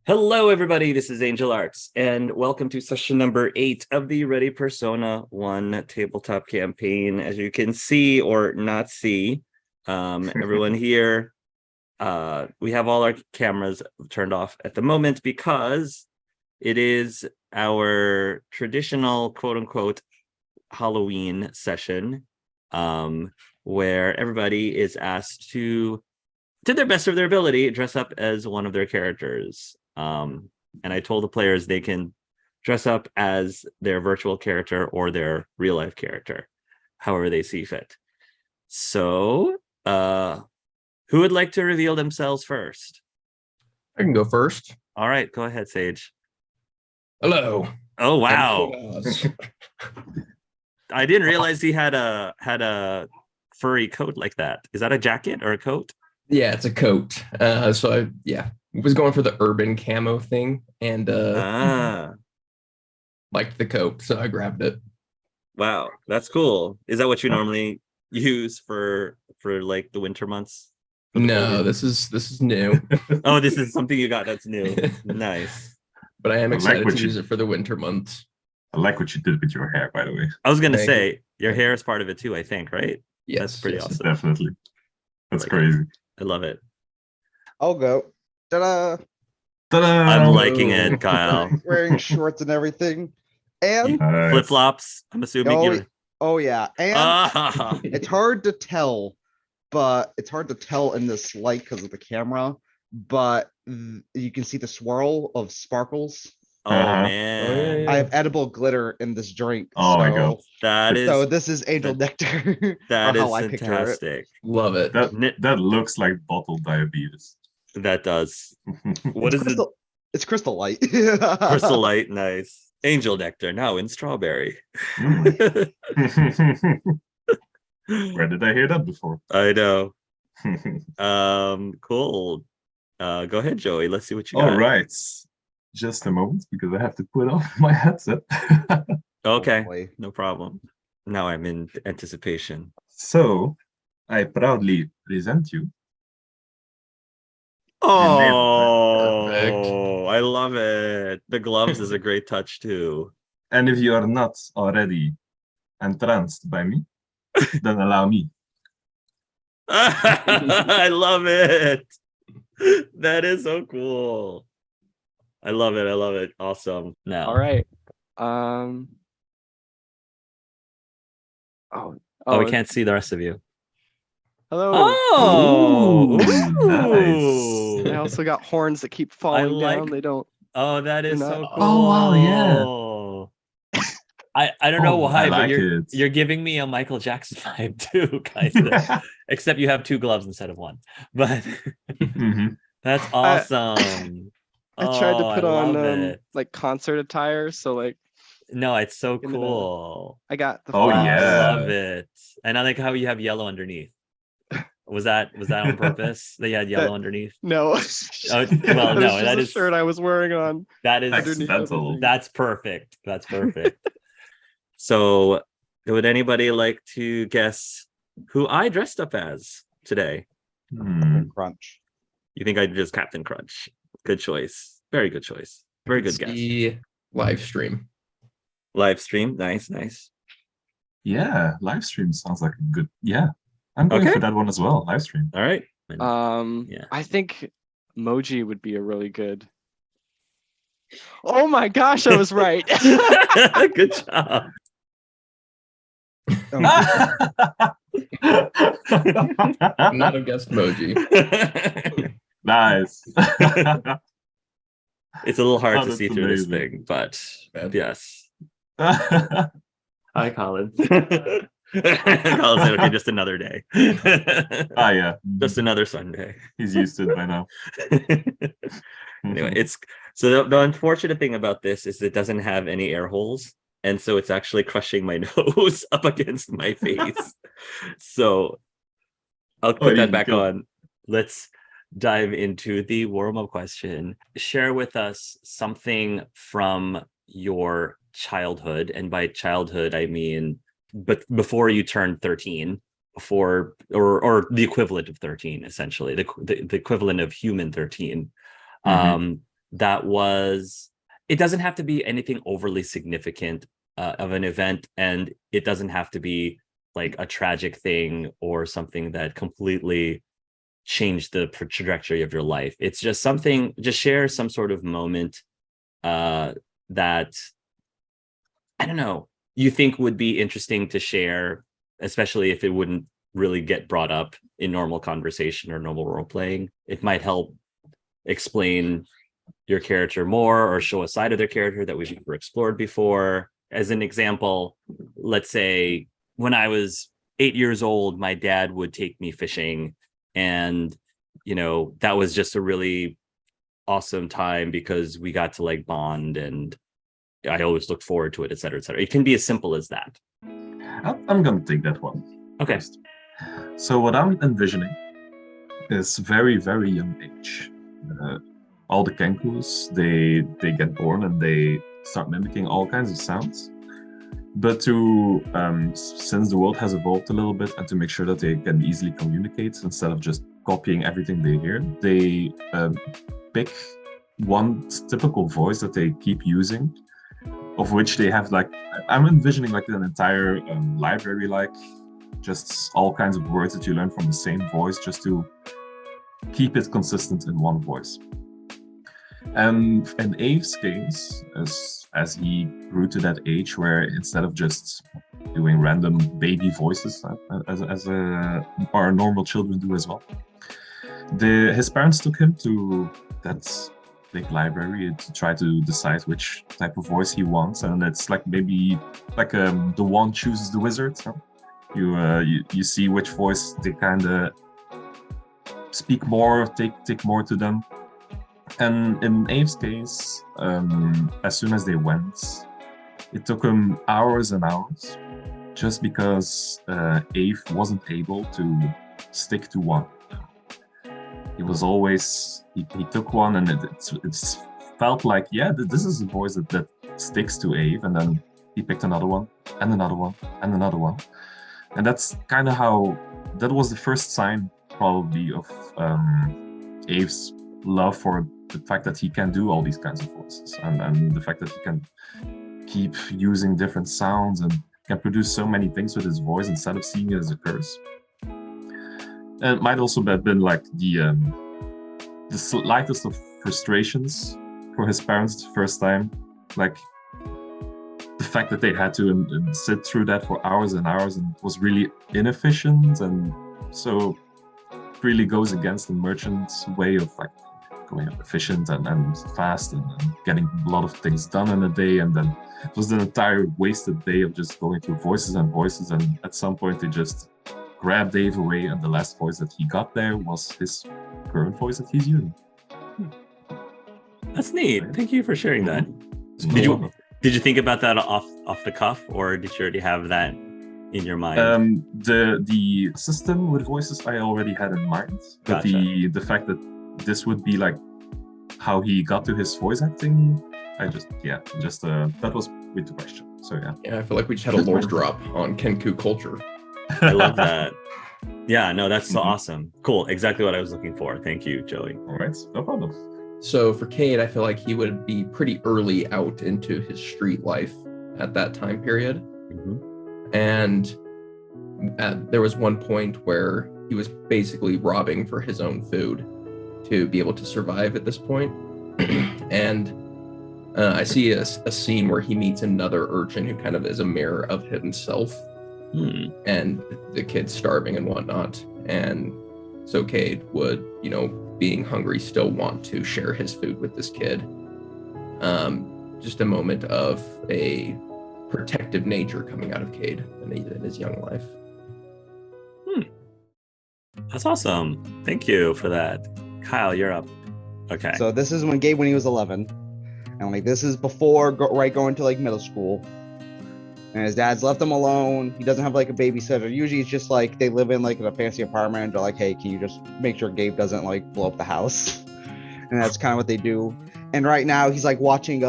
Hello, everybody. This is Angel Arts, and welcome to session number 8 of the Ready Persona 1 tabletop campaign. As you can see or not see, everyone here, we have all our cameras turned off at the moment because it is our traditional quote-unquote Halloween session, where everybody is asked to their best of their ability, dress up as one of their characters. And I told the players they can dress up as their virtual character or their real life character, however they see fit. So, who would like to reveal themselves first? I can go first. All right, go ahead, Sage. Hello. Oh wow! Oz. I didn't realize he had a furry coat like that. Is that a jacket or a coat? Yeah, it's a coat. So I was going for the urban camo thing and liked the coat, so I grabbed it. Wow, that's cool. Is that what you normally use for like the winter months? No, this is new. Oh, this is something you got that's new. Nice. But I am I like excited what to you- use it for the winter months. I like what you did with your hair, by the way. I was gonna Thank say you. your Thank hair you. is part of it too, I think, right? Yes, That's pretty yes. awesome. Definitely. That's Like crazy. I love it. I'll go. Ta-da! Ta-da! I'm liking Oh. it, Kyle. Wearing shorts and everything. And Nice. Flip flops. I'm assuming oh, you're. oh yeah. And Ah, it's hard to tell, but it's hard to tell in this light because of the camera. But you can see the swirl of sparkles. oh Uh-huh. man, Yeah. I have edible glitter in this drink. Oh my God. that is So this is angel nectar. that or is how I picture it. fantastic. Love it. That looks like bottled diabetes. That does. What It's is the It's crystal light. crystal light? Nice. Angel nectar now in strawberry. Mm. Where did I hear that before? I know. Cool. Go ahead, Joey. Let's see what you All got. right. Just a moment because I have to put on my headset. Okay, Boy. no problem. Now I'm in anticipation. So, I proudly present you. Oh, I love it. The gloves is a great touch too. And if you are not already entranced by me, then allow me. I love it. That is so cool. I love it. I love it. Awesome. Now, All right. oh, we can't see the rest of you. Hello. Oh, Ooh, I also got horns that keep falling like- down. They don't. Oh, that is They're so not- cool. Oh, wow, yeah. I don't know Oh, why, I but like it. you're giving me a Michael Jackson vibe too, kind of. Except you have 2 gloves instead of 1. But Mhm. that's awesome. I tried to Oh, put I on love it. like concert attire, so like No, it's so Give it a- cool. I got the. Oh, I yeah. love it. And I like how you have yellow underneath. Was that on purpose? That you had yellow underneath? No. Oh, well, That no, was just that a is shirt I was wearing on. that is underneath Accidental. everything. that's perfect. That's perfect. So, would anybody like to guess who I dressed up as today? Crunch. You think I did just Captain Crunch? Good choice. Very good choice. Very good guess. The live stream. Live stream. Nice, nice. Yeah, live stream sounds like a good. Yeah, I'm going Okay. for that one as well. Live stream. All right. Yeah. I think Moji would be a really good. Oh my gosh, I was right. Good job. Not have guessed Moji. Nice. It's a little hard Oh, to that's see through this amazing. thing, but Bad. yes. Hi, Colin. Colin said, okay, just another day. Yeah, Just another Sunday. he's used to it by now. Anyway, it's so the unfortunate thing about this is it doesn't have any air holes, and so it's actually crushing my nose up against my face. So I'll put that back on. Let's dive into the warm-up question. Share with us something from your childhood, and by childhood I mean but before you turned 13, before or the equivalent of 13, essentially the equivalent of human 13. that was, it doesn't have to be anything overly significant of an event, and it doesn't have to be like a tragic thing or something that completely changed the trajectory of your life. It's just something, just share some sort of moment that, I don't know, you think would be interesting to share, especially if it wouldn't really get brought up in normal conversation or normal role playing. It might help explain your character more or show a side of their character that we've never explored before. As an example, let's say when I was 8 years old, my dad would take me fishing, and that was just a really awesome time because we got to like bond, and I always look forward to it, et cetera, et cetera. It can be as simple as that. I'm gonna take that one. Okay. First. So what I'm envisioning is very, very young age. All the kenkus, they get born and they start mimicking all kinds of sounds. But since the world has evolved a little bit, and to make sure that they can easily communicate instead of just copying everything they hear, they pick one typical voice that they keep using, of which they have like, I'm envisioning like an entire library, like just all kinds of words that you learn from the same voice, just to keep it consistent in one voice. And in Abe's case, as he grew to that age where instead of just doing random baby voices, as our normal children do as well, his parents took him to that big library to try to decide which type of voice he wants, and it's like maybe like the wand chooses the wizard. So you see which voice they kind of speak more, take more to them. And in Abe's case, as soon as they went, it took him hours and hours, just because Abe wasn't able to stick to one. He was always, he took one, and it's felt like, yeah, this is a voice that sticks to Abe, and then he picked another one, and another one, and another one. And that's kind of how, that was the first sign, probably, of Abe's love for the fact that he can do all these kinds of voices, and the fact that he can keep using different sounds and can produce so many things with his voice instead of seeing it as a curse. And it might also have been like the slightest of frustrations for his parents the first time, like the fact that they had to sit through that for hours and hours, and was really inefficient, and so really goes against the merchant's way of like going efficient and fast and getting a lot of things done in a day. And then it was an entire wasted day of just going through voices and voices, and at some point they just grabbed Dave away, and the last voice that he got there was his current voice that he's using. That's neat. Thank you for sharing that. Did you think about that off the cuff, or did you already have that in your mind? The system with voices I already had in mind, but Gotcha. the fact that this would be like how he got to his voice acting, that was with the question. So Yeah, I feel like we just had a lore drop on Kenku culture. I love that. Yeah, no, that's so awesome. Cool. Exactly what I was looking for. Thank you, Joey. All right, no problem. So for Cade, I feel like he would be pretty early out into his street life at that time period. Mm-hmm. And there was one point where he was basically robbing for his own food to be able to survive at this point. And I see a scene where he meets another urchin who kind of is a mirror of himself. And the kid's starving and whatnot. And so Cade would, being hungry, still want to share his food with this kid. Just a moment of a protective nature coming out of Cade in his young life. That's awesome. Thank you for that. Kyle, you're up. Okay. So this is when he was 11, and like this is before going to like middle school. And his dad's left him alone. He doesn't have like a babysitter. Usually it's just like they live in like a fancy apartment. They're like, hey, can you just make sure Gabe doesn't like blow up the house? And that's kind of what they do. And right now he's like watching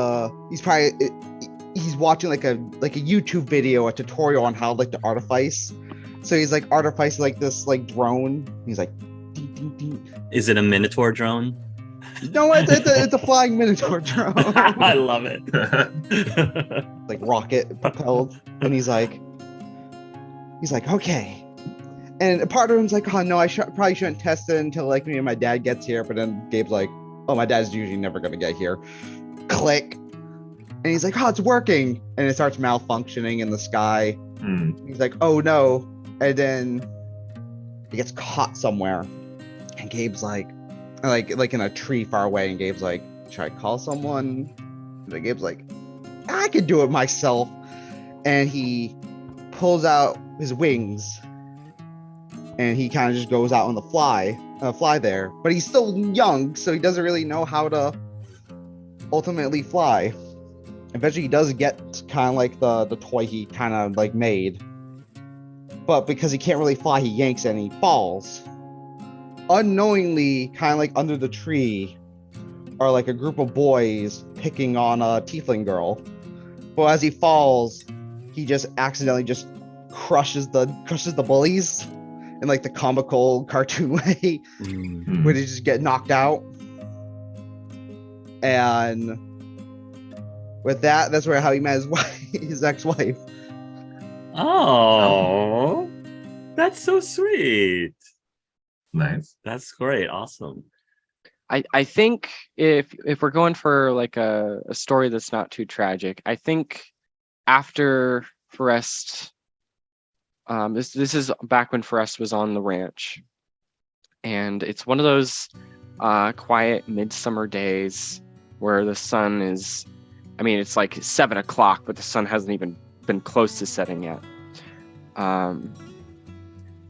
he's watching like a YouTube video, a tutorial on how like to artifice. So he's like artificing like this like drone. He's like, ding, ding, ding. Is it a Minotaur drone? No, it's a flying Minotaur drone. I love it. Like rocket propelled, and he's like, okay. And part of him's like, oh no, I probably shouldn't test it until like me and my dad gets here. But then Gabe's like, oh, my dad's usually never gonna get here. Click. And he's like, oh, it's working. And it starts malfunctioning in the sky. He's like, oh no. And then it gets caught somewhere. And Gabe's like in a tree far away. And Gabe's like, should I call someone? And Gabe's like, I could do it myself. And he pulls out his wings. And he kind of just goes out on the fly there. But he's still young, so he doesn't really know how to ultimately fly. Eventually he does get kind of like the toy he kind of like made, but because he can't really fly, he yanks and he falls. Unknowingly, kind of like under the tree are like a group of boys picking on a tiefling girl, but as he falls, he just accidentally just crushes the bullies in like the comical cartoon way, where they just get knocked out. And with that, that's how he met his ex-wife. Oh, that's so sweet. Nice. That's great. Awesome. I think if we're going for like a story that's not too tragic, I think after Forrest, this is back when Forrest was on the ranch, and it's one of those quiet midsummer days where the sun is, I mean, it's like 7 o'clock, but the sun hasn't even been close to setting yet.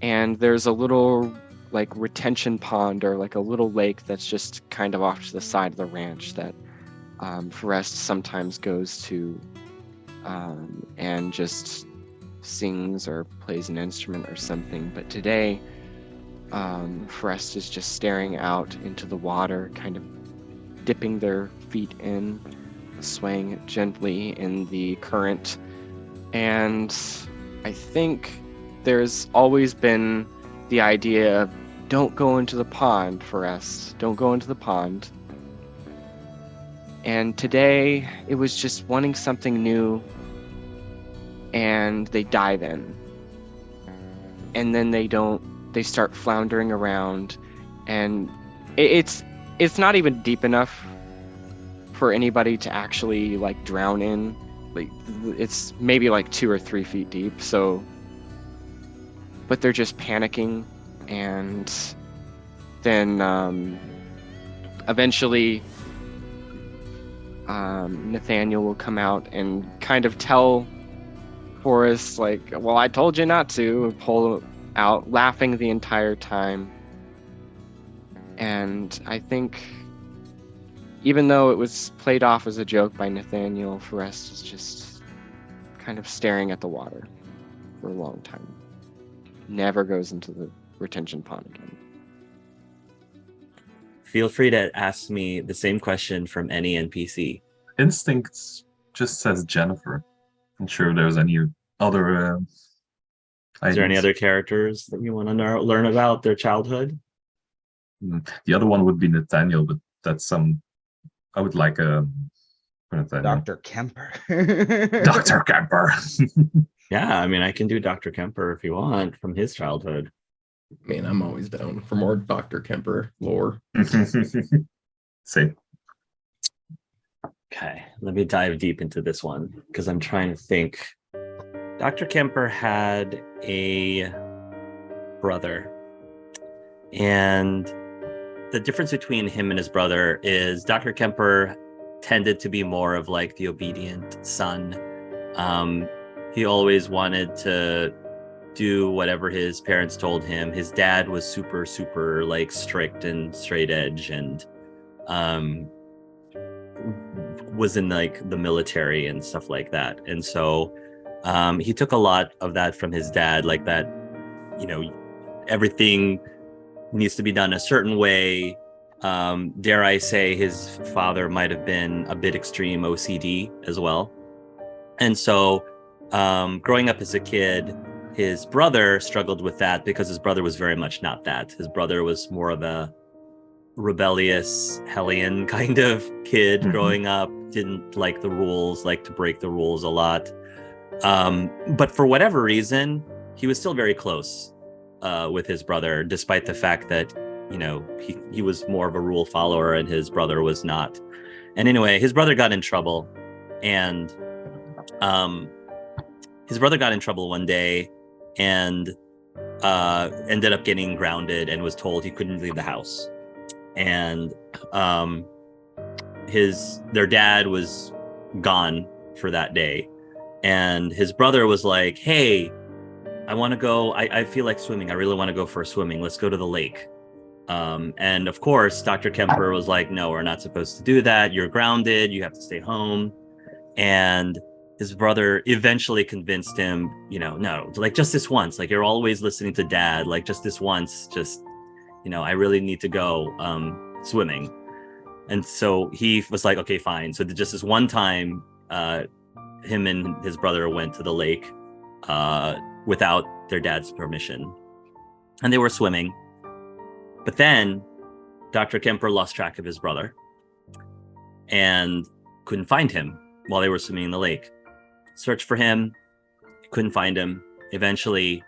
And there's a little like retention pond or like a little lake that's just kind of off to the side of the ranch that Forrest sometimes goes to and just sings or plays an instrument or something. But today, Forrest is just staring out into the water, kind of dipping their feet in, swaying gently in the current. And I think there's always been the idea of don't go into the pond, Forrest. Don't go into the pond. And today it was just wanting something new, and they dive in. And then they start floundering around, and it's not even deep enough for anybody to actually like drown in. Like it's maybe like 2 or 3 feet deep, so but they're just panicking. And then eventually Nathaniel will come out and kind of tell Forrest like, well, I told you not to, and pull out, laughing the entire time. And I think even though it was played off as a joke by Nathaniel, Forrest is just kind of staring at the water for a long time. Never goes into the retention pond again. Feel free to ask me the same question from any NPC. Instincts just says Jennifer. I'm sure if there's any other Is there any other characters that you want to learn about their childhood? The other one would be Nathaniel, but that's I would like Nathaniel. Dr. Kemper. Dr. Kemper. Yeah, I mean, I can do Dr. Kemper if you want from his childhood. I mean, I'm always down for more Dr. Kemper lore. Same. Okay, let me dive deep into this one because I'm trying to think. Dr. Kemper had a brother, and the difference between him and his brother is Dr. Kemper tended to be more of like the obedient son. He always wanted to do whatever his parents told him. His dad was super, super like strict and straight edge, and was in like the military and stuff like that. And so he took a lot of that from his dad, like that, you know, everything needs to be done a certain way. Dare I say his father might have been a bit extreme OCD as well. And so growing up as a kid, his brother struggled with that because his brother was very much not that. His brother was more of a rebellious Hellion kind of kid Mhm. growing up, didn't like the rules, liked to break the rules a lot. But for whatever reason, he was still very close with his brother, despite the fact that, you know, he was more of a rule follower and his brother was not. And anyway, his brother got in trouble, and his brother got in trouble one day and ended up getting grounded and was told he couldn't leave the house. And their dad was gone for that day, and his brother was like, hey, I want to go, I feel like swimming, I really want to go for a swimming, let's go to the lake. And of course Dr. Kemper was like, no, we're not supposed to do that, you're grounded, you have to stay home. And his brother eventually convinced him, you know, no, like just this once, like you're always listening to dad, like just this once, just, you know, I really need to go swimming. And so he was like, okay, fine. So just this one time, him and his brother went to the lake without their dad's permission, and they were swimming. But then Dr. Kemper lost track of his brother and couldn't find him while they were swimming in the lake. Searched for him, couldn't find him. Eventually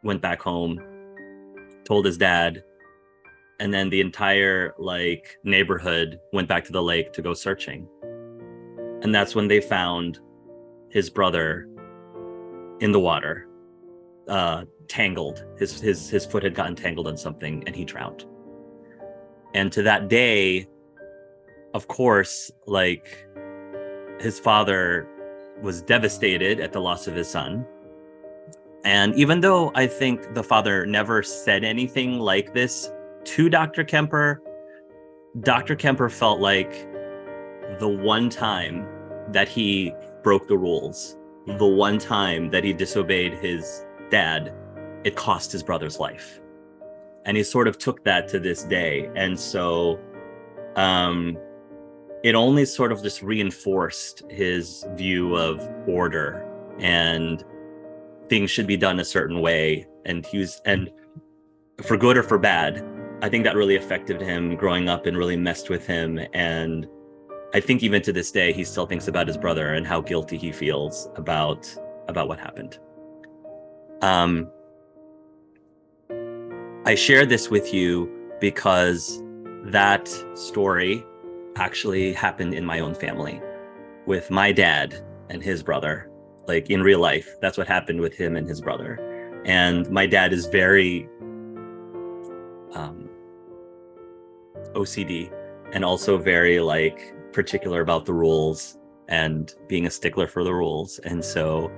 went back home, told his dad, and then the entire like neighborhood went back to the lake to go searching. And that's when they found his brother in the water, tangled. His foot had gotten tangled on something and he drowned. And to that day, of course, like his father was devastated at the loss of his son. And even though I think the father never said anything like this to Dr. Kemper, Dr. Kemper felt like the one time that he broke the rules, the one time that he disobeyed his dad, it cost his brother's life. And he sort of took that to this day. And so it only sort of just reinforced his view of order and things should be done a certain way. And for good or for bad, I think that really affected him growing up and really messed with him. And I think even to this day, he still thinks about his brother and how guilty he feels about what happened. I share this with you because that story actually happened in my own family with my dad and his brother. Like in real life, that's what happened with him and his brother. And my dad is very OCD and also very like particular about the rules and being a stickler for the rules. And so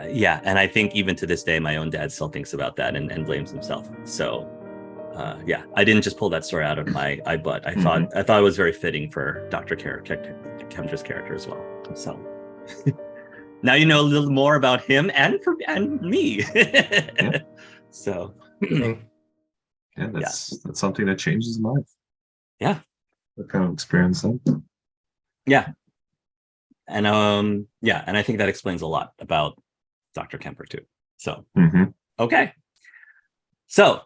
yeah, and I think even to this day my own dad still thinks about that and blames himself. So yeah, I didn't just pull that story out of my butt. I thought it was very fitting for Dr. Kemper's character as well. So now you know a little more about him and me. Yeah. So yeah, that's something that changes life. Yeah. That kind of experience. Yeah. And yeah, and I think that explains a lot about Dr. Kemper too. So okay. So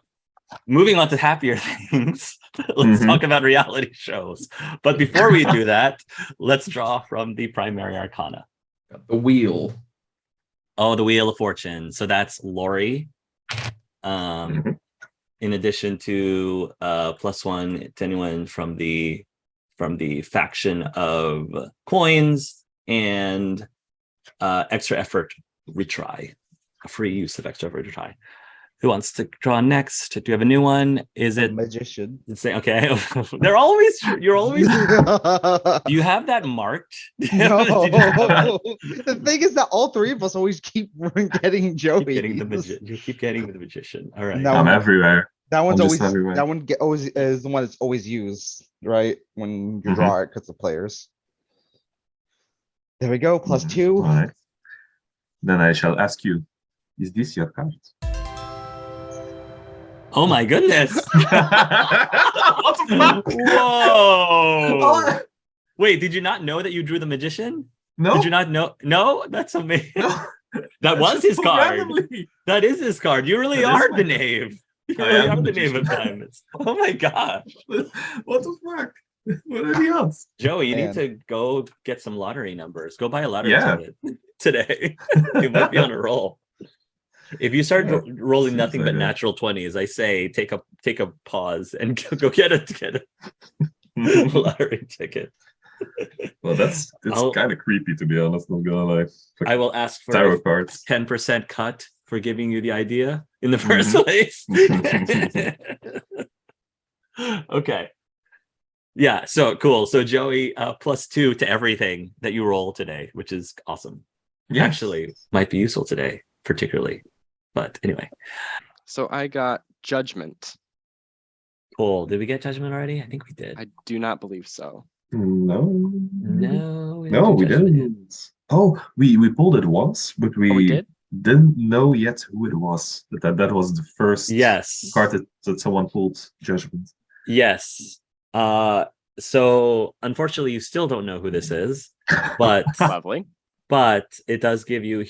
moving on to happier things, let's talk about reality shows. But before we do that, let's draw from the primary arcana. The wheel. Oh, the Wheel of Fortune. So that's Lori. In addition to +1 to anyone from the faction of coins and extra effort retry, a free use of extra effort retry. Who wants to draw next? Do you have a new one? Is it magician? Okay. You're always do you have that marked? No. The thing is that all three of us always keep getting Joey. You keep getting the magician. All right. No. I'm everywhere. That one's I'm always just everywhere. that one always is the one that's always used, right? When you draw it because of players. There we go, +2. All right. Then I shall ask you, is this your card? Oh my goodness. What the fuck? Whoa. Wait, did you not know that you drew the magician? No. Did you not know? No, that's amazing. No. That was his card. Randomly. That is his card. You really That is are my the card. knave. You I really am are the the knave of magician. diamonds. Oh my gosh. What the fuck? What are the odds? Joey, you need Man. to go get some lottery numbers. Go buy a lottery Yeah. ticket today. You might be on a roll. If you start Yeah, rolling seems nothing like but it. natural 20s, I say take a pause and go get a lottery ticket. Well, it's I'll- kind of creepy, to be honest. Not gonna lie. Like, I will ask for tarot a cards. 10% cut for giving you the idea in the first Mhm. place. Okay. Yeah, so cool. So Joey, +2 to everything that you roll today, which is awesome. Yeah. Actually, might be useful today, particularly. But anyway, So I got judgment. cool. Did we get judgment already? I think we did. I do not believe so. No. No, No, do we judgment yet. didn't. Oh, we pulled it once, but we, Oh, we did? didn't know yet who it was. That was the first Yes. card that someone pulled. Judgment. Yes. So unfortunately, you still don't know who this is, but Lovely. it does give you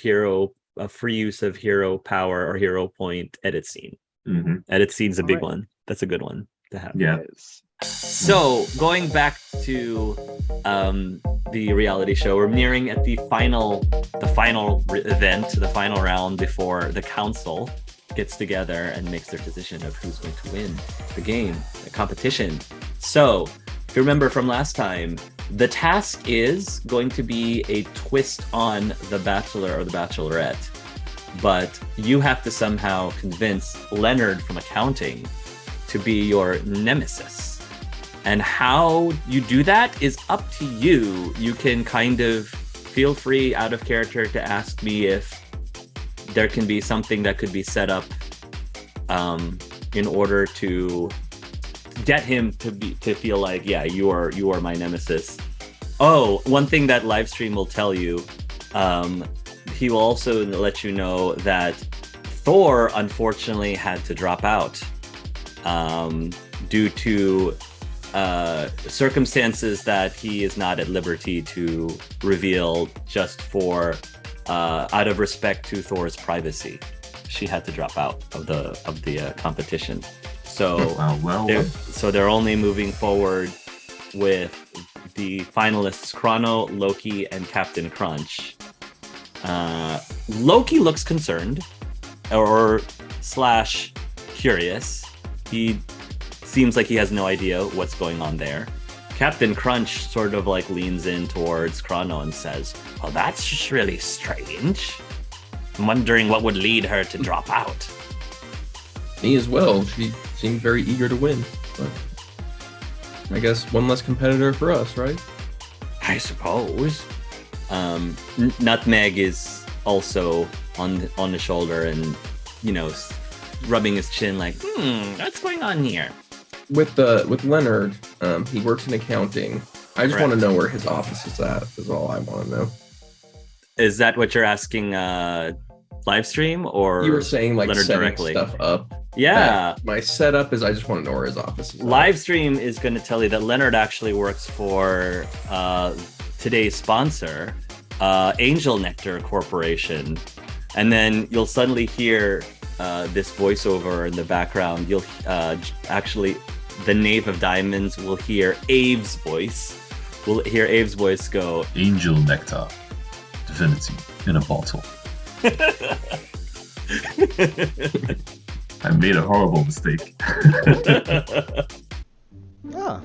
a free use of hero power or hero point edit scene. Mhm. Edit scene's a big Alright. one. That's a good one to have. Yeah. It is. So going back to the reality show, we're nearing at the final event, the final round before the council gets together and makes their decision of who's going to win the game, the competition. So if you remember from last time, the task is going to be a twist on the Bachelor or the Bachelorette, but you have to somehow convince Leonard from accounting to be your nemesis. And how you do that is up to you. You can kind of feel free out of character to ask me if there can be something that could be set up in order to get him to feel like, yeah, you are my nemesis. Oh, one thing that Livestream will tell you, he will also let you know that Thor unfortunately had to drop out due to circumstances that he is not at liberty to reveal, just for out of respect to Thor's privacy. She had to drop out of the competition. So they're only moving forward with the finalists Chrono, Loki, and Captain Crunch. Loki looks concerned or / curious. He seems like he has no idea what's going on there. Captain Crunch sort of like leans in towards Chrono and says, "Well, that's just really strange. I'm wondering what would lead her to drop out." Me as well. She seemed very eager to win, but I guess one less competitor for us, right? I suppose. Nutmeg is also on the shoulder and, rubbing his chin like, what's going on here? With Leonard, he works in accounting. I just want to know where his office is at. Is all I want to know. Is that what you're asking live stream, or You were saying like Leonard setting directly? stuff up. Yeah. My setup is I just want to know where his office is. Live stream is going to tell you that Leonard actually works for today's sponsor, Angel Nectar Corporation. And then you'll suddenly hear this voiceover in the background. You'll actually, the Knave of Diamonds will hear Abe's voice. We'll hear Abe's voice go, Angel Nectar. Divinity in a bottle. I made a horrible mistake. Ah.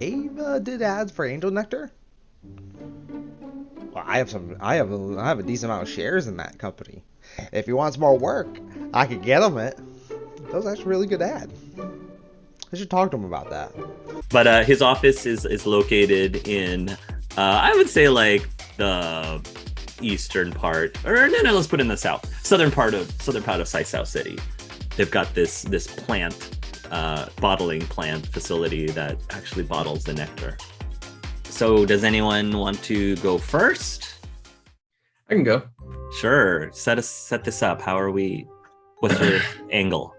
Abe did ads for Angel Nectar. Well, I have a decent amount of shares in that company. If he wants more work, I could get him it. That was actually a really good ad. I should talk to him about that. But his office is located in, I would say, like the eastern part, or no, let's put it in the southern part of South City. They've got this plant, bottling plant facility that actually bottles the nectar. So does anyone want to go first? I can go. Sure. Set this up. How are we? What's your angle?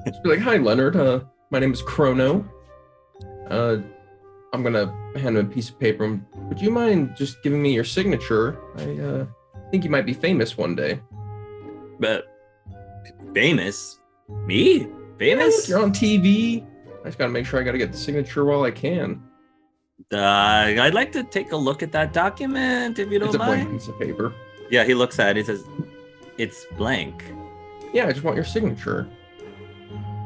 Just be like, "Hi, Leonard. My name is Chrono. I'm gonna hand him a piece of paper. Would you mind just giving me your signature? I think you might be famous one day." But Famous? Me? Yeah, Famous? look, you're on TV. I just gotta make sure I gotta get the signature while I can. I'd like to take a look at that document if you don't It's a blank mind. piece of paper. Yeah, he looks at it. He says, "It's blank." Yeah, I just want your signature.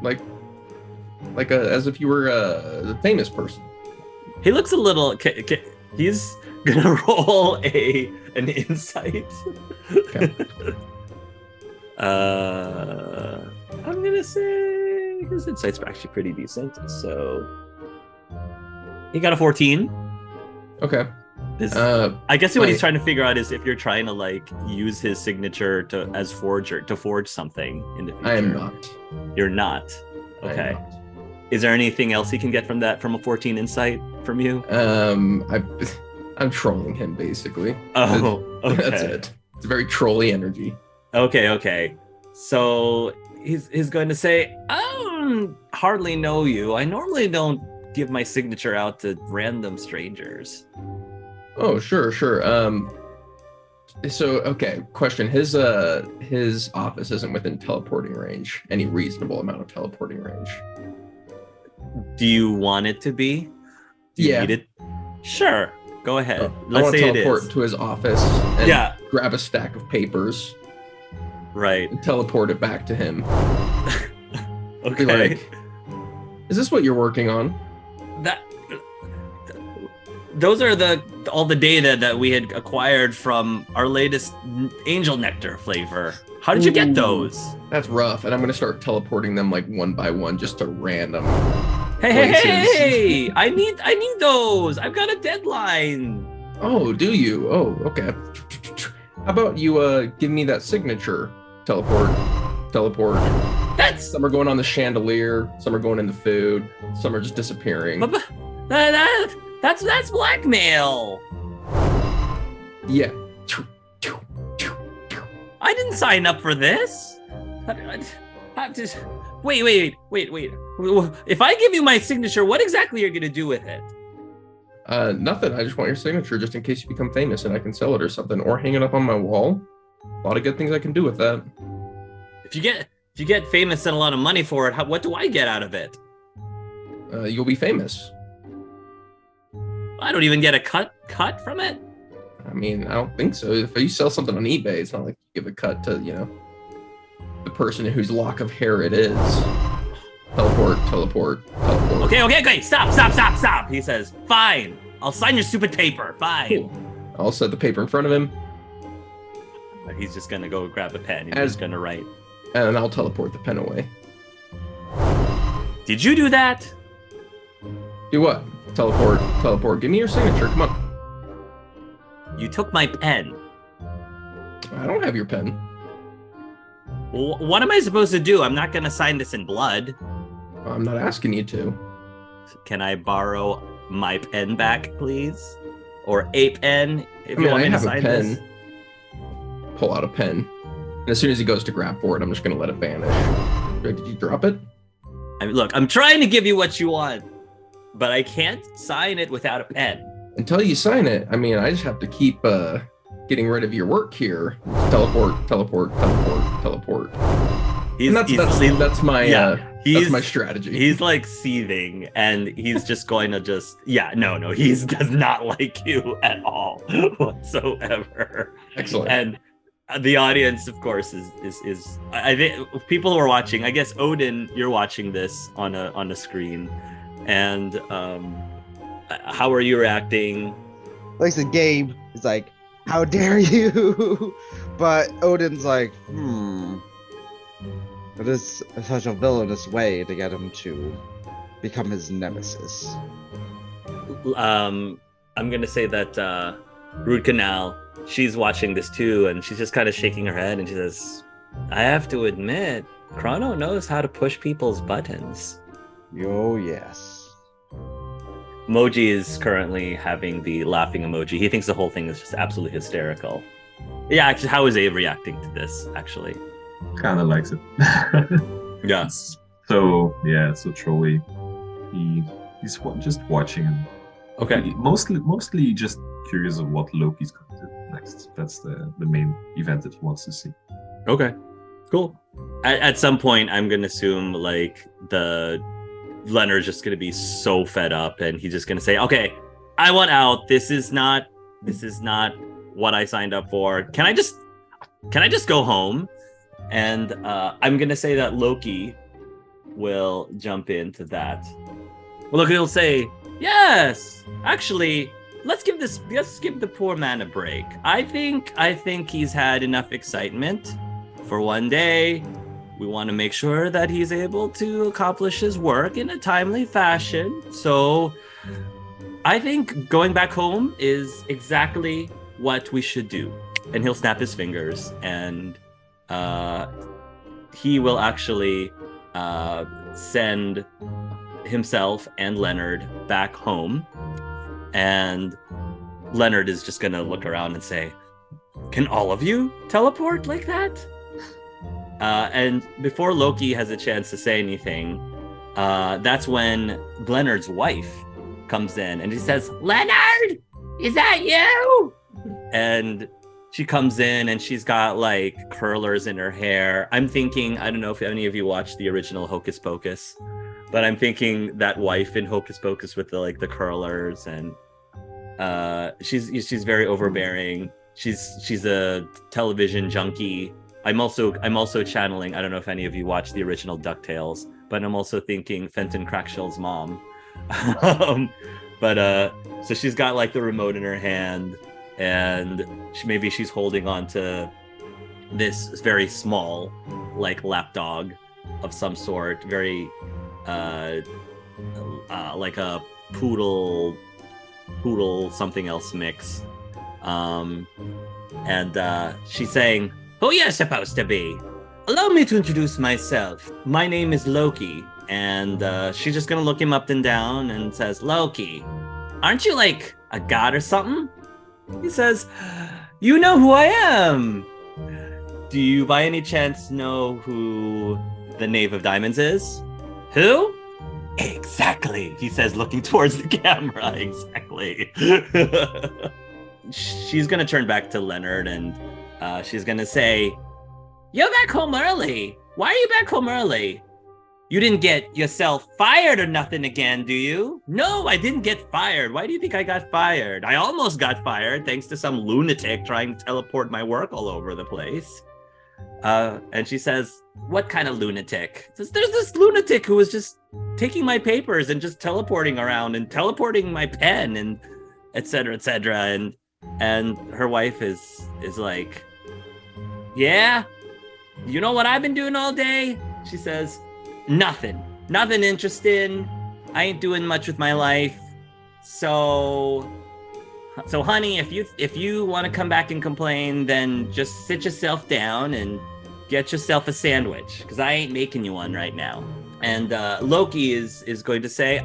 Like as if you were the famous person. He looks a little. He's gonna roll an insight. Okay. I'm gonna say his insight's actually pretty decent. So he got a 14. Okay. I guess what he's wait. trying to figure out is if you're trying to like use his signature to forge something in the future. I am not. You're not. I am Okay. not. Is there anything else he can get from a 14 insight from you? I'm trolling him basically. Oh, okay. That's it. It's very trolly energy. Okay. So he's going to say, I don't hardly know you. I normally don't give my signature out to random strangers. Oh, sure. So okay, question. His office isn't within teleporting range, any reasonable amount of teleporting range. Do you want it to be? Do you Yeah. need it? Sure. Go ahead. I Let's want to say it teleport is. to his office and Yeah. grab a stack of papers Right. and teleport it back to him. Be Okay. like, is this what you're working on? Those are all the data that we had acquired from our latest angel nectar flavor. How did you get Ooh. those? That's rough. And I'm gonna start teleporting them like one by one, just to random. Hey, places. I need those. I've got a deadline. Oh, do you? Oh, okay. How about you give me that signature? Teleport. That's Some are going on the chandelier, some are going in the food, some are just disappearing. that's blackmail. Yeah. I didn't sign up for this. Wait. If I give you my signature, what exactly are you gonna do with it? Nothing. I just want your signature just in case you become famous and I can sell it or something, or hang it up on my wall. A lot of good things I can do with that. If you get famous and a lot of money for it, what do I get out of it? You'll be famous. I don't even get a cut from it. I mean, I don't think so. If you sell something on eBay, it's not like you give a cut to, the person whose lock of hair it is. Teleport. Okay. Stop. He says, fine. I'll sign your stupid paper. Fine. Cool. I'll set the paper in front of him, He's just gonna go grab a pen. He's As- just gonna write. and I'll teleport the pen away. Did you do that? Do what? Teleport. Give me your signature. Come on. You took my pen. I don't have your pen. What am I supposed to do? I'm not gonna sign this in blood. I'm not asking you to. Can I borrow my pen back, please? Or a pen, if you want I me to have a sign pen. this? Pull out a pen. And as soon as he goes to grab for it, I'm just going to let it vanish. Did you drop it? I mean, look, I'm trying to give you what you want, but I can't sign it without a pen. Until you sign it, I mean, I just have to keep getting rid of your work here. Teleport. And that's my that's my strategy. He's like seething, and he's just going to he does not like you at all whatsoever. Excellent. And the audience, of course, is I think people who are watching. I guess Odin, you're watching this on a screen, and how are you reacting? Like I said, Gabe is like, how dare you? But Odin's like, it is such a villainous way to get him to become his nemesis. I'm gonna say that Root Canal, she's watching this too, and she's just kind of shaking her head, and she says, I have to admit, Chrono knows how to push people's buttons. Oh, yes. Moji is currently having the laughing emoji. He thinks the whole thing is just absolutely hysterical. Yeah, actually, how is Abe reacting to this, actually? Kind of likes it. Yeah. So Trolley, he's just watching and Okay. mostly just curious of what Loki's going to do next. That's the main event that he wants to see. Okay. Cool. at some point, I'm gonna assume like the Leonard's just gonna be so fed up, and he's just gonna say, "Okay, I want out. This is not what I signed up for. Can I just go home?" And I'm gonna say that Loki will jump into that. Well, Loki will say, "Yes, actually, let's give the poor man a break. I think he's had enough excitement for one day. We want to make sure that he's able to accomplish his work in a timely fashion. So I think going back home is exactly what we should do." And he'll snap his fingers, and he will actually send himself and Leonard back home. And Leonard is just gonna look around and say, "Can all of you teleport like that?" And before Loki has a chance to say anything, that's when Leonard's wife comes in and he says, "Leonard, is that you?" And she comes in and she's got like curlers in her hair. I'm thinking, I don't know if any of you watched the original Hocus Pocus, but I'm thinking that wife in Hocus Pocus with the curlers, and she's very overbearing. She's a television junkie. I'm also channeling, I don't know if any of you watched the original DuckTales, but I'm also thinking Fenton Crackshell's mom. So she's got like the remote in her hand, and maybe she's holding on to this very small like lapdog of some sort, very like a poodle something else mix. And she's saying, "Who you're supposed to be? Allow me to introduce myself. My name is Loki." And she's just gonna look him up and down and says, "Loki, aren't you like a god or something?" He says, "You know who I am. Do you by any chance know who the Knave of Diamonds is?" "Who?" "Exactly," he says, looking towards the camera. "Exactly." She's gonna turn back to Leonard, and she's gonna say, "You're back home early. Why are you back home early? You didn't get yourself fired or nothing again, do you?" "No, I didn't get fired. Why do you think I got fired? I almost got fired thanks to some lunatic trying to teleport my work all over the place." And she says, "What kind of lunatic?" Says, "There's this lunatic who was just taking my papers and just teleporting around and teleporting my pen and etc. etc." And her wife is like, "Yeah, you know what I've been doing all day?" She says, Nothing interesting. I ain't doing much with my life. So honey, if you want to come back and complain, then just sit yourself down and get yourself a sandwich, because I ain't making you one right now." And Loki is going to say,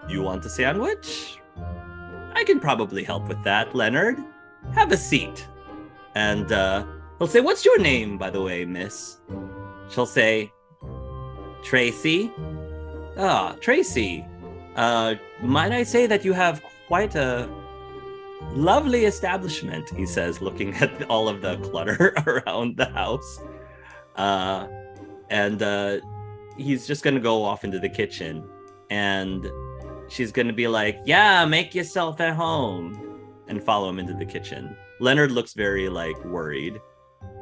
"You want a sandwich? I can probably help with that, Leonard. Have a seat." And he'll say, "What's your name, by the way, miss?" She'll say, "Tracy." "Ah, Tracy. Might I say that you have quite a lovely establishment," he says, looking at all of the clutter around the house. And he's just going to go off into the kitchen, and she's going to be like, "Yeah, make yourself at home," and follow him into the kitchen. Leonard looks very like worried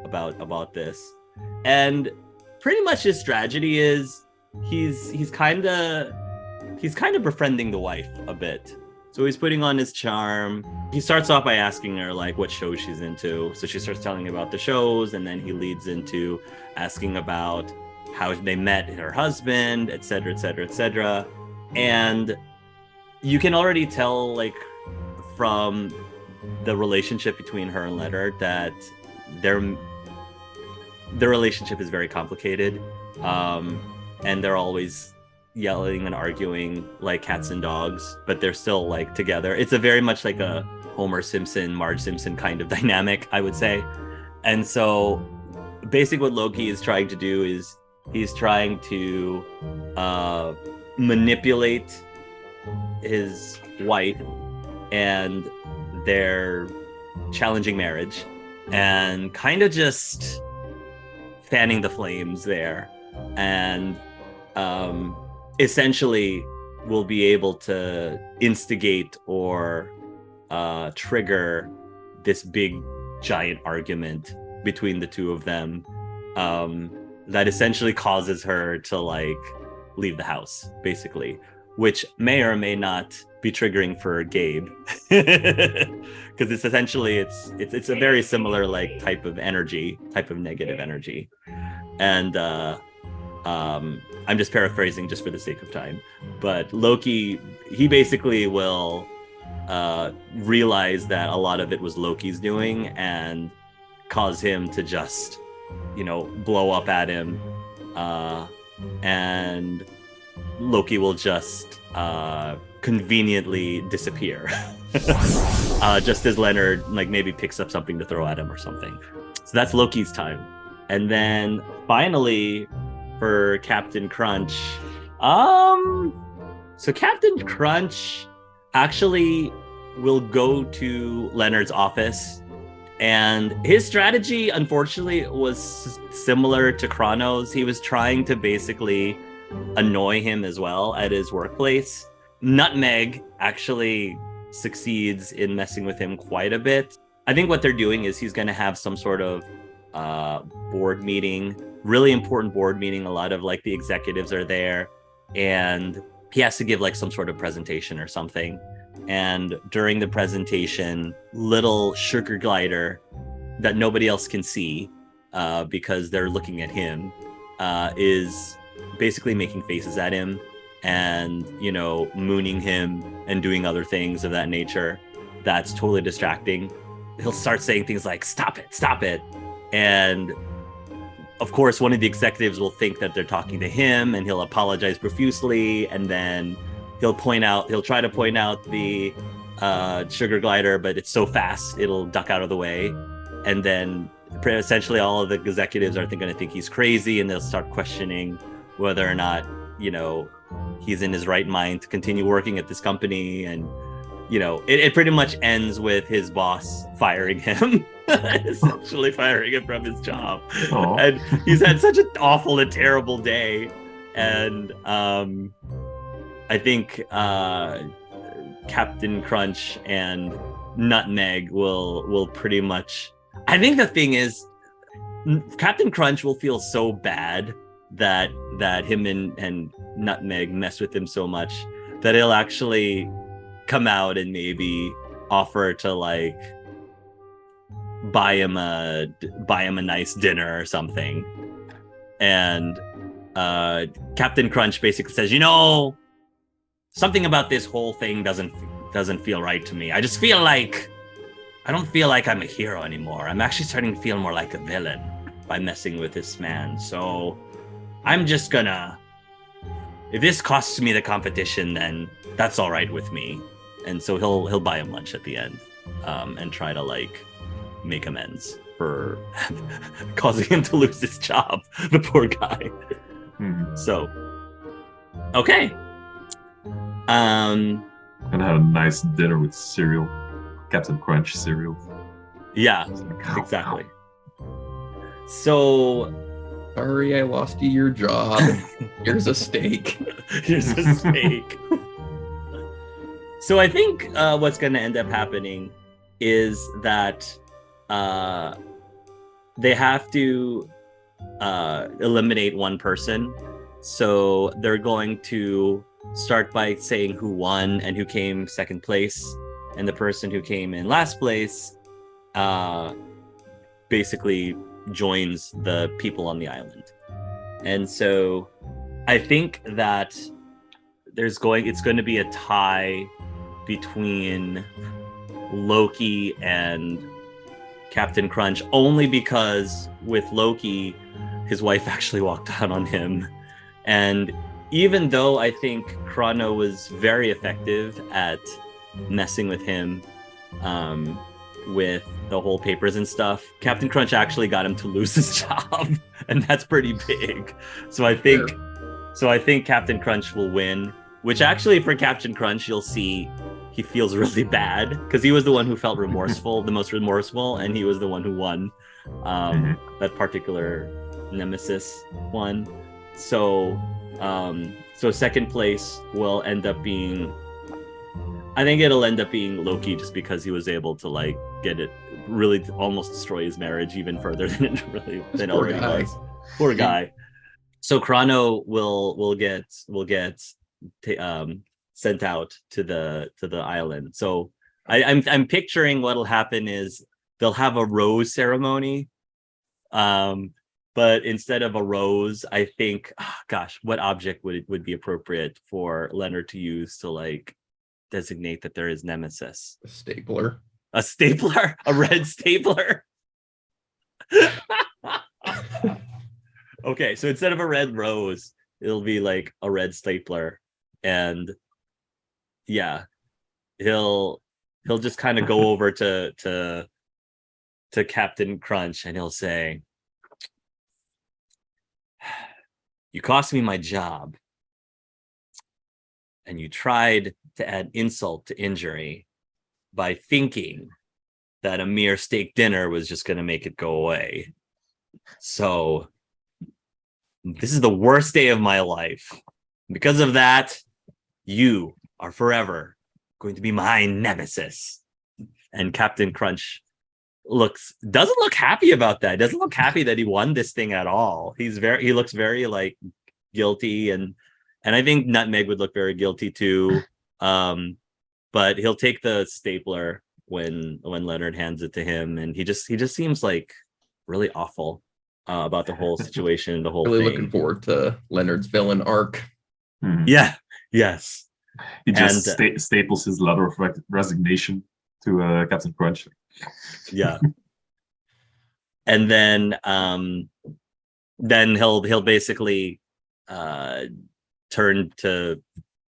about this. And pretty much his strategy is he's kind of befriending the wife a bit. So he's putting on his charm. He starts off by asking her like what shows she's into. So she starts telling him about the shows, and then he leads into asking about how they met her husband, etc., etc., etc. And you can already tell, like, from the relationship between her and Leonard, that their relationship is very complicated, and they're always yelling and arguing like cats and dogs, but they're still like together. It's a very much like a Homer Simpson, Marge Simpson kind of dynamic, I would say. And so basically what Loki is trying to do is he's trying to manipulate his wife and their challenging marriage, and kind of just fanning the flames there, and essentially will be able to instigate or trigger this big giant argument between the two of them, that essentially causes her to like leave the house, basically, which may or may not be triggering for Gabe, because it's essentially it's a very similar like type of negative energy, and I'm just paraphrasing just for the sake of time, but Loki, he basically will realize that a lot of it was Loki's doing and cause him to just, blow up at him, and Loki will just conveniently disappear, just as Leonard like maybe picks up something to throw at him or something. So that's Loki's time. And then finally for Captain Crunch, so Captain Crunch actually will go to Leonard's office, and his strategy unfortunately was similar to Chrono's. He was trying to basically annoy him as well at his workplace. Nutmeg actually succeeds in messing with him quite a bit. I think what they're doing is he's going to have some sort of board meeting, really important board meeting. A lot of like the executives are there, and he has to give like some sort of presentation or something. And during the presentation, little sugar glider that nobody else can see because they're looking at him is basically making faces at him and, mooning him and doing other things of that nature. That's totally distracting. He'll start saying things like, stop it. And of course, one of the executives will think that they're talking to him, and he'll apologize profusely. And then he'll try to point out the sugar glider, but it's so fast, it'll duck out of the way. And then essentially all of the executives are going to think he's crazy, and they'll start questioning whether or not, he's in his right mind to continue working at this company. And, it pretty much ends with his boss firing him, essentially firing him from his job. Aww. And he's had such an awful and terrible day. And I think Captain Crunch and Nutmeg will pretty much... I think the thing is, Captain Crunch will feel so bad that him and Nutmeg mess with him so much that he'll actually come out and maybe offer to like buy him a nice dinner or something. And Captain Crunch basically says, something about this whole thing doesn't feel right to me. I don't feel like I'm a hero anymore. I'm actually starting to feel more like a villain by messing with this man. So I'm just gonna, if this costs me the competition, then that's all right with me. And so he'll buy him lunch at the end, and try to like make amends for causing him to lose his job, the poor guy. So, okay. And had a nice dinner with cereal, Captain Crunch cereal. Yeah, exactly. So, sorry, I lost you your job. Here's a steak. Here's a steak. So I think what's going to end up happening is that they have to eliminate one person. So they're going to start by saying who won and who came second place, and the person who came in last place basically joins the people on the island. And so I think that it's going to be a tie between Loki and Captain Crunch, only because with Loki, his wife actually walked out on him. And even though I think Chrono was very effective at messing with him with the whole papers and stuff, Captain Crunch actually got him to lose his job, and that's pretty big. So I think Captain Crunch will win, which actually for Captain Crunch, you'll see he feels really bad because he was the one who felt remorseful, the most remorseful, and he was the one who won that particular nemesis one. So second place will end up being, I think it'll end up being Loki, just because he was able to like get it really almost destroy his marriage even further than it really than poor already guy. was. Poor guy. So Chrono will get sent out to the island. So I'm picturing what'll happen is they'll have a rose ceremony. But instead of a rose, I think, what object would be appropriate for Leonard to use to like designate that there is nemesis? A stapler. A stapler? A red stapler? Okay, so instead of a red rose, it'll be like a red stapler. And yeah, he'll just kind of go over to Captain Crunch and he'll say, "You cost me my job, and you tried to add insult to injury by thinking that a mere steak dinner was just going to make it go away. So this is the worst day of my life. Because of that, you are forever going to be my nemesis." And Captain Crunch doesn't look happy about that. Doesn't look happy that he won this thing at all. He looks very like guilty, and I think Nutmeg would look very guilty too. But he'll take the stapler when Leonard hands it to him, and he just seems like really awful about the whole situation, the whole Really thing. looking forward to Leonard's villain arc. Yeah. Yes. He just staples his letter of resignation to Captain Crunch. Yeah. And then he'll basically turn to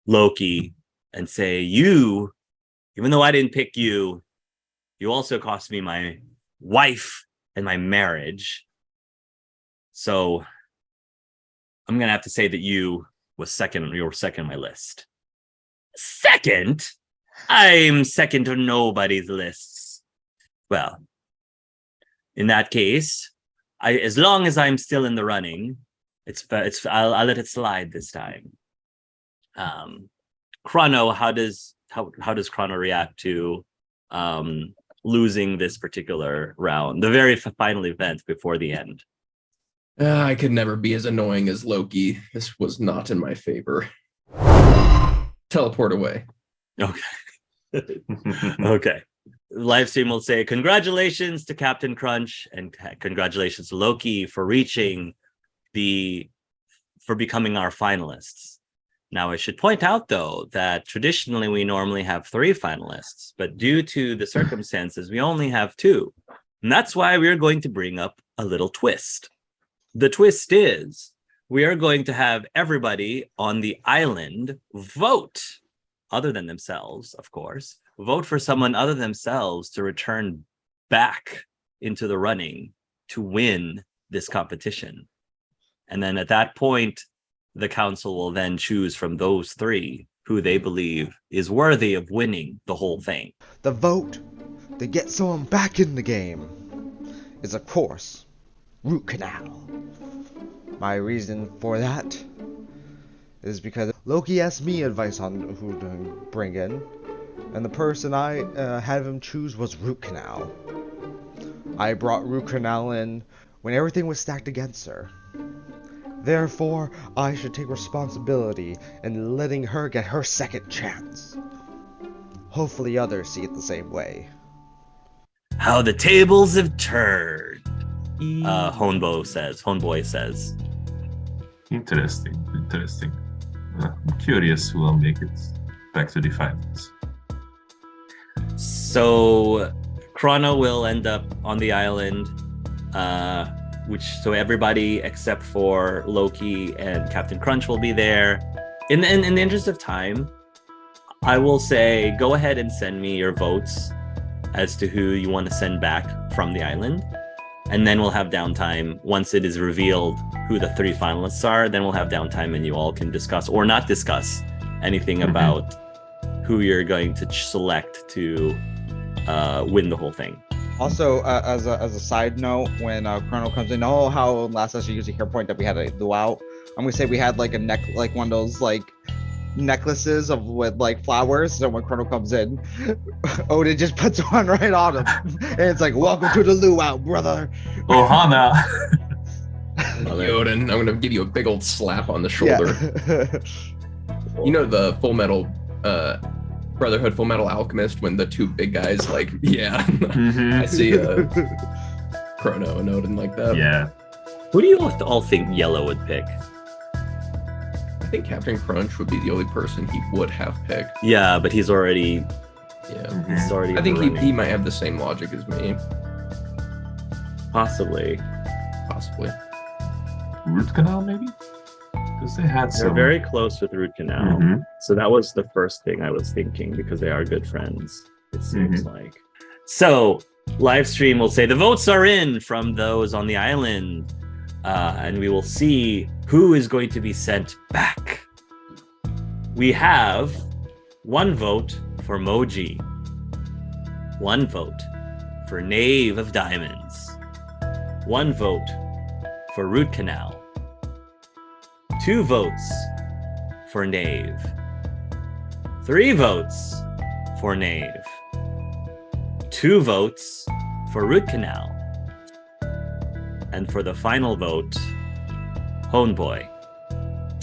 Loki and say, "You, even though I didn't pick you, you also cost me my wife and my marriage. So I'm gonna have to say that you were second on my list." Second? I'm second to nobody's lists. Well, in that case, as long as I'm still in the running, I'll let it slide this time. Chrono, how does Chrono react to losing this particular round, the very final event before the end? I could never be as annoying as Loki. This was not in my favor. Teleport away. Okay. Okay. Live stream will say, "Congratulations to Captain Crunch and congratulations to Loki for becoming our finalists." Now, I should point out, though, that traditionally we normally have 3 finalists, but due to the circumstances, we only have 2. And that's why we're going to bring up a little twist. The twist is we are going to have everybody on the island vote, other than themselves, of course, vote for someone other than themselves to return back into the running to win this competition. And then at that point, the council will then choose from those 3 who they believe is worthy of winning the whole thing. The vote to get someone back in the game is, of course, root canal. My reason for that is because Loki asked me advice on who to bring in, and the person I had him choose was root canal. I brought root canal in when everything was stacked against her. Therefore, I should take responsibility in letting her get her second chance. Hopefully others see it the same way. How the tables have turned, Homeboy says. Interesting. I'm curious who will make it back to the finals. So Chrono will end up on the island, so everybody except for Loki and Captain Crunch will be there. In the interest of time, I will say go ahead and send me your votes as to who you want to send back from the island. And then we'll have downtime once it is revealed who the 3 finalists are. Then we'll have downtime and you all can discuss or not discuss anything about who you're going to select to win the whole thing. Also, as a side note, when Colonel comes in, oh, how last session used a hair point that we had a luau. I'm gonna say we had like a neck, like one of those like necklaces of with like flowers. So when Colonel comes in, Odin just puts one right on him, and it's like, "Welcome to the luau, brother." Ohana. Yoden, I'm gonna give you a big old slap on the shoulder. Yeah. You know the Full Metal Brotherhood Full Metal Alchemist when the two big guys like I Mhm. see Chrono and Odin like that. Yeah. Who do you all think Yellow would pick? I think Captain Crunch would be the only person he would have picked. Yeah, but he's already Yeah. he's already. I think running. he might have the same logic as me, Possibly. possibly. Root canal, maybe? Because they had They're some. very close with Root Canal. Mhm. So that was the first thing I was thinking because they are good friends, it seems like. So, live stream will say the votes are in from those on the island. And we will see who is going to be sent back. We have one vote for Moji, one vote for Knave of Diamonds, one vote for Root Canal, 2 votes for Knave, 3 votes for Knave, 2 votes for Root Canal, and for the final vote, Homeboy.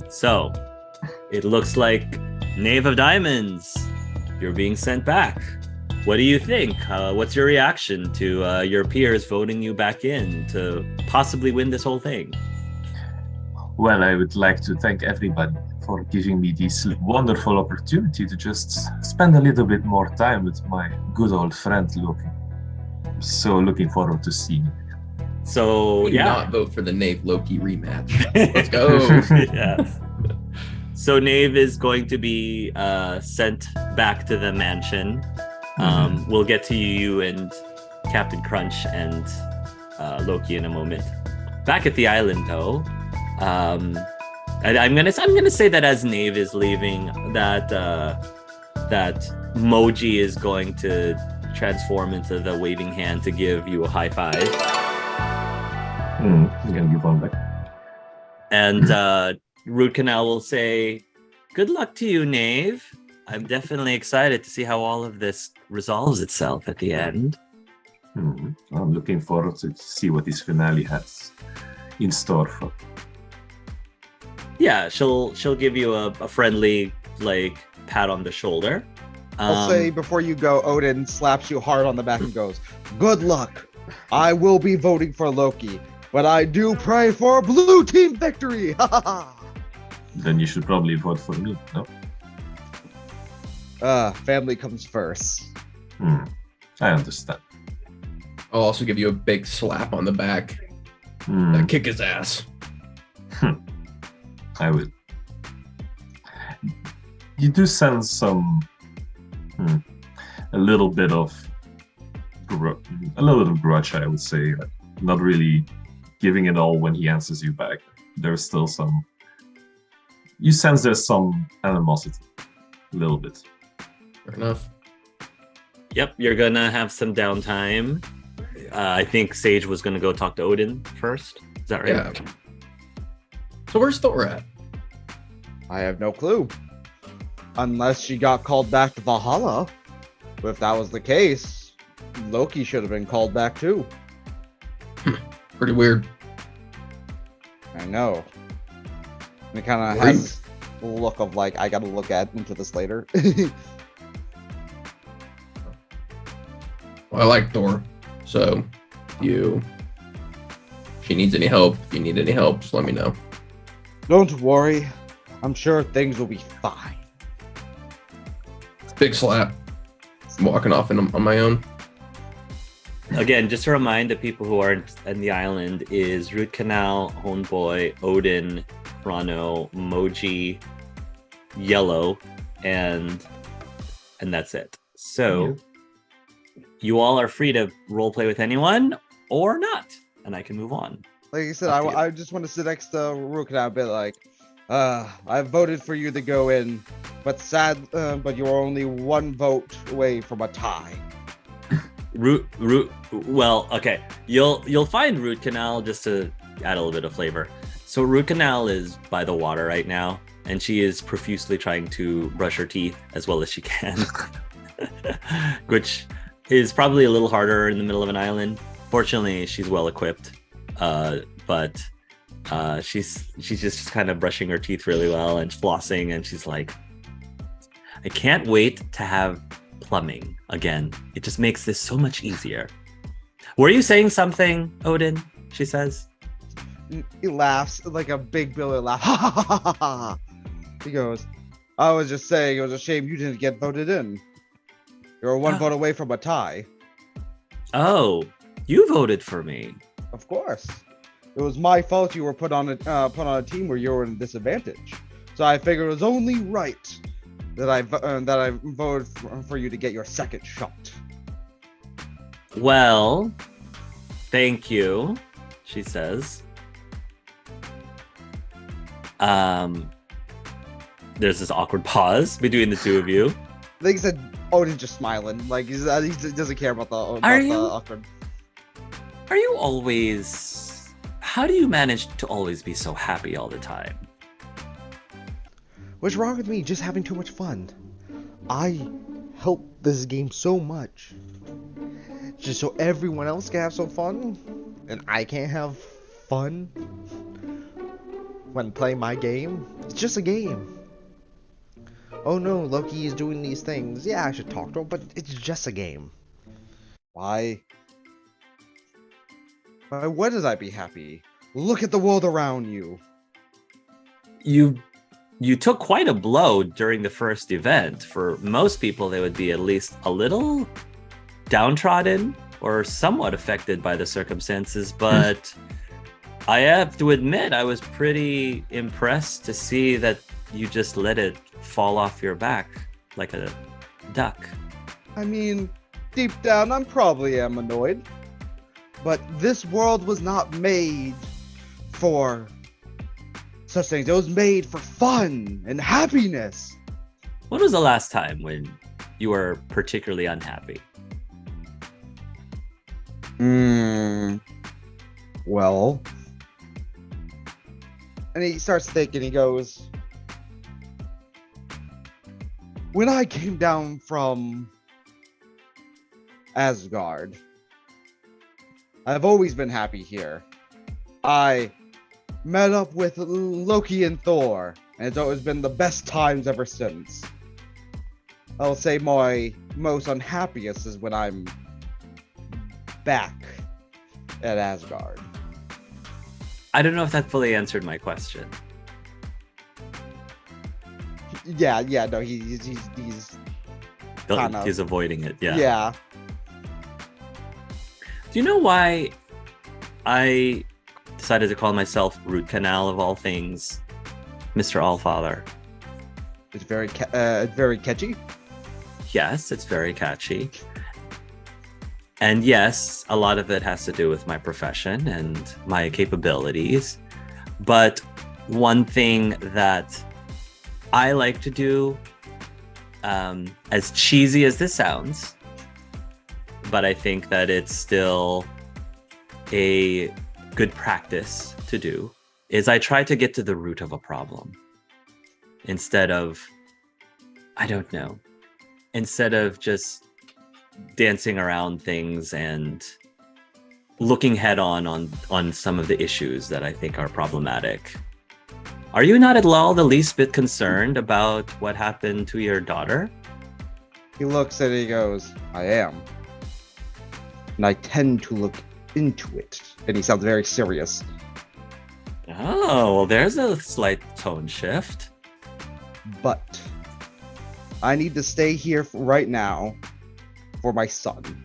So, it looks like Knave of Diamonds, you're being sent back. What do you think? What's your reaction to your peers voting you back in to possibly win this whole thing? Well, I would like to thank everybody for giving me this wonderful opportunity to just spend a little bit more time with my good old friend Loki. So looking forward to seeing it. So, Do yeah. not vote for the Knave Loki rematch. Let's go. Yes. So Knave is going to be sent back to the mansion. We'll get to you and Captain Crunch and Loki in a moment. Back at the island, though, and I'm gonna say that as Knave is leaving, that Moji is going to transform into the waving hand to give you a high five. I'm gonna give one back. And Root Canal will say, "Good luck to you, Knave. I'm definitely excited to see how all of this resolves itself at the end." I'm looking forward to see what this finale has in store for. Yeah, she'll give you a friendly like pat on the shoulder. I'll say before you go, Odin slaps you hard on the back and goes, "Good luck. I will be voting for Loki, but I do pray for blue team victory." Then you should probably vote for me, no? Family comes first. I understand. I'll also give you a big slap on the back. Kick his ass. I will. You do sense some, a little bit of grudge, I would say. Like, not really giving it all when he answers you back. There's still some. You sense there's some animosity, a little bit. Fair enough. Yep, you're gonna have some downtime. I think Sage was gonna go talk to Odin first. Is that right? Yeah. So where's Thor at? I have no clue. Unless she got called back to Valhalla. But if that was the case, Loki should have been called back too. Pretty weird. I know. And it kind of Worried? has the look of like, I gotta look into this later. Well, I like Thor. So if she needs any help, if you need any help, just let me know. Don't worry. I'm sure things will be fine. Big slap. I'm walking off on my own. Again, just to remind the people who aren't in the island is Root Canal, Homeboy, Odin, Chrono, Moji, Yellow, and that's it. So you all are free to roleplay with anyone or not, and I can move on. Like I said, Up to you. I just want to sit next to Rook and I'll be like, I voted for you to go in, but you're only one vote away from a tie. root. Well, okay. You'll find root canal just to add a little bit of flavor. So root canal is by the water right now, and she is profusely trying to brush her teeth as well as she can, which is probably a little harder in the middle of an island. Fortunately, she's well equipped, but she's just kind of brushing her teeth really well and flossing, and she's like, I can't wait to have plumbing again. It just makes this so much easier. Were you saying something, Odin? She says. He laughs like a big Billy laugh. Ha ha ha ha ha. He goes, I was just saying it was a shame you didn't get voted in. You're one vote away from a tie. Oh, you voted for me. Of course. It was my fault you were put on a team where you were in a disadvantage. So I figured it was only right that I voted for you to get your second shot. Well, thank you, she says. There's this awkward pause between the two of you. I think he said Odin's just smiling, like he doesn't care about the awkward. Are you always? How do you manage to always be so happy all the time? What's wrong with me? Just having too much fun. I help this game so much, just so everyone else can have some fun, and I can't have fun when playing my game. It's just a game. Oh no, Loki is doing these things. Yeah, I should talk to him, but it's just a game. Why? Why wouldn't I be happy? Look at the world around you. You took quite a blow during the first event. For most people, they would be at least a little downtrodden or somewhat affected by the circumstances, but I have to admit, I was pretty impressed to see that you just let it fall off your back like a duck. I mean, deep down, I'm probably am annoyed. But this world was not made for such things. It was made for fun and happiness. When was the last time when you were particularly unhappy? Well. And he starts thinking, he goes, when I came down from Asgard, I've always been happy here. I met up with Loki and Thor, and it's always been the best times ever since. I'll say my most unhappiest is when I'm back at Asgard. I don't know if that fully answered my question. Yeah, no, he's kind of, He's avoiding it, yeah. Yeah. Do you know why I decided to call myself Root Canal of all things, Mr. Allfather? It's very catchy. Yes, it's very catchy. And yes, a lot of it has to do with my profession and my capabilities. But one thing that I like to do, as cheesy as this sounds, but I think that it's still a good practice to do, is I try to get to the root of a problem. Instead of just dancing around things and looking head on some of the issues that I think are problematic. Are you not at all the least bit concerned about what happened to your daughter? He looks and he goes, I am. And I tend to look into it. And he sounds very serious. Oh, well, there's a slight tone shift. But I need to stay here right now for my son.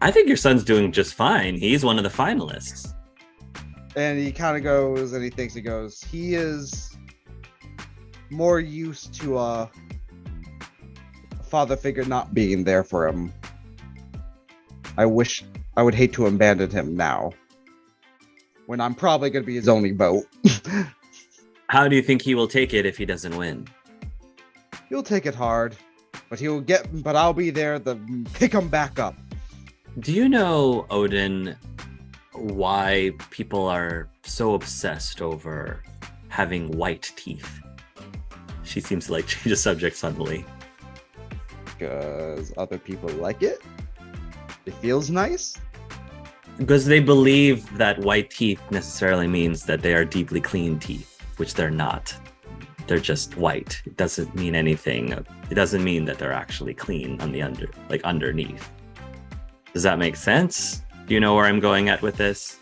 I think your son's doing just fine. He's one of the finalists. And he kind of goes and he goes, he is more used to a father figure not being there for him. I would hate to abandon him now, when I'm probably going to be his only vote. How do you think he will take it if he doesn't win? He'll take it hard. But I'll be there to pick him back up. Do you know, Odin, why people are so obsessed over having white teeth? She seems to like change the subject suddenly. Because other people like it. It feels nice. Because they believe that white teeth necessarily means that they are deeply clean teeth, which they're not. They're just white. It doesn't mean anything. It doesn't mean that they're actually clean on the underneath. Does that make sense? Do you know where I'm going at with this?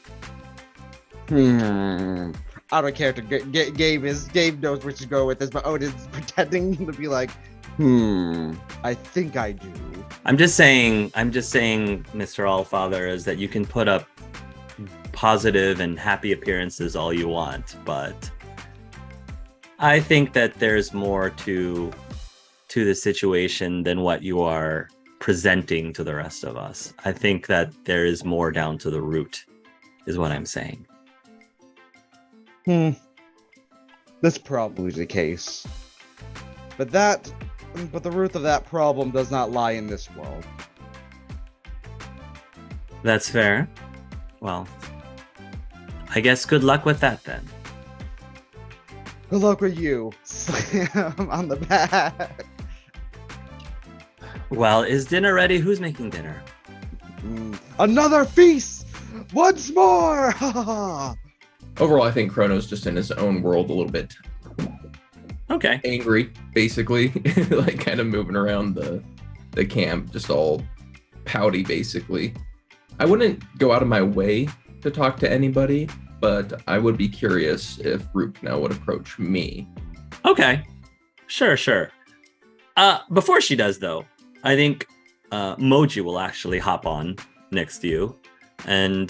Out of character. Gabe knows where to go with this, but Odin's pretending to be like, I think I do. I'm just saying, Mr. Allfather, is that you can put up positive and happy appearances all you want, but I think that there's more to the situation than what you are presenting to the rest of us. I think that there is more down to the root, is what I'm saying. That's probably the case. But the root of that problem does not lie in this world. That's fair. Well, I guess good luck with that then. Good luck with you. Slam on the back. Well, is dinner ready? Who's making dinner? Another feast! Once more! Overall, I think Chrono's just in his own world a little bit Okay. angry, basically, like kind of moving around the camp, just all pouty, basically. I wouldn't go out of my way to talk to anybody, but I would be curious if Rupna would approach me. Okay. Sure. Before she does, though, I think Moji will actually hop on next to you. And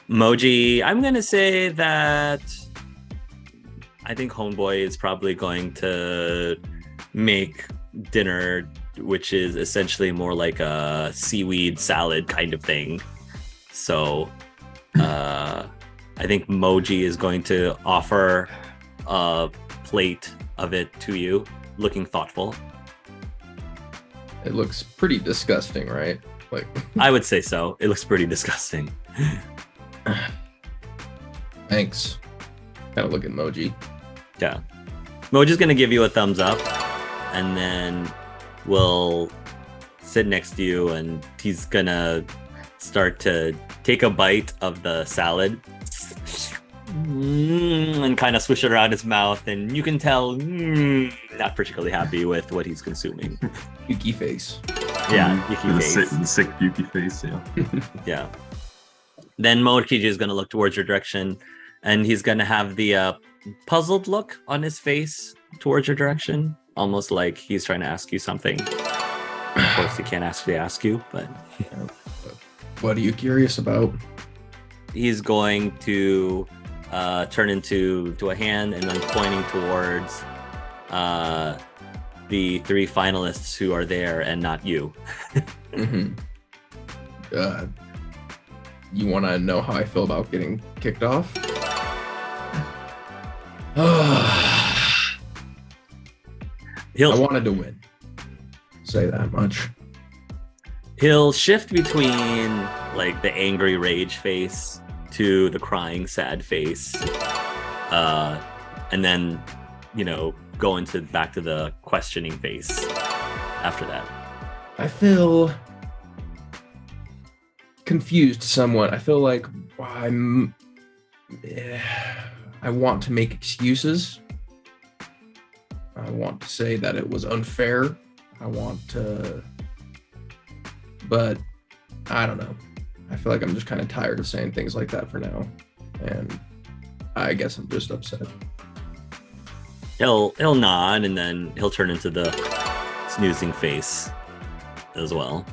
Moji, I'm going to say that I think Homeboy is probably going to make dinner, which is essentially more like a seaweed salad kind of thing. So I think Moji is going to offer a plate of it to you, looking thoughtful. It looks pretty disgusting, right? Like, I would say so. It looks pretty disgusting. thanks. Kind of look at Moji. Yeah. Moji's going to give you a thumbs up, and then we'll sit next to you, and he's going to start to take a bite of the salad and kind of swish it around his mouth, and you can tell not particularly happy with what he's consuming. Yuki face. Yeah, Yuki face. The sick Yuki face, yeah. Yeah. Then Moji is going to look towards your direction, and he's going to have the puzzled look on his face towards your direction, almost like he's trying to ask you something. Of course, he can't actually ask you, but What are you curious about? he's going to turn into a hand and then pointing towards the three finalists who are there and not you. You want to know how I feel about getting kicked off? I wanted to win. Say that much. He'll shift between like the angry rage face to the crying sad face, and then go into back to the questioning face after that. I feel confused somewhat. I feel like I want to make excuses. I want to say that it was unfair. But I don't know. I feel like I'm just kind of tired of saying things like that for now. And I guess I'm just upset. He'll nod, and then he'll turn into the snoozing face as well.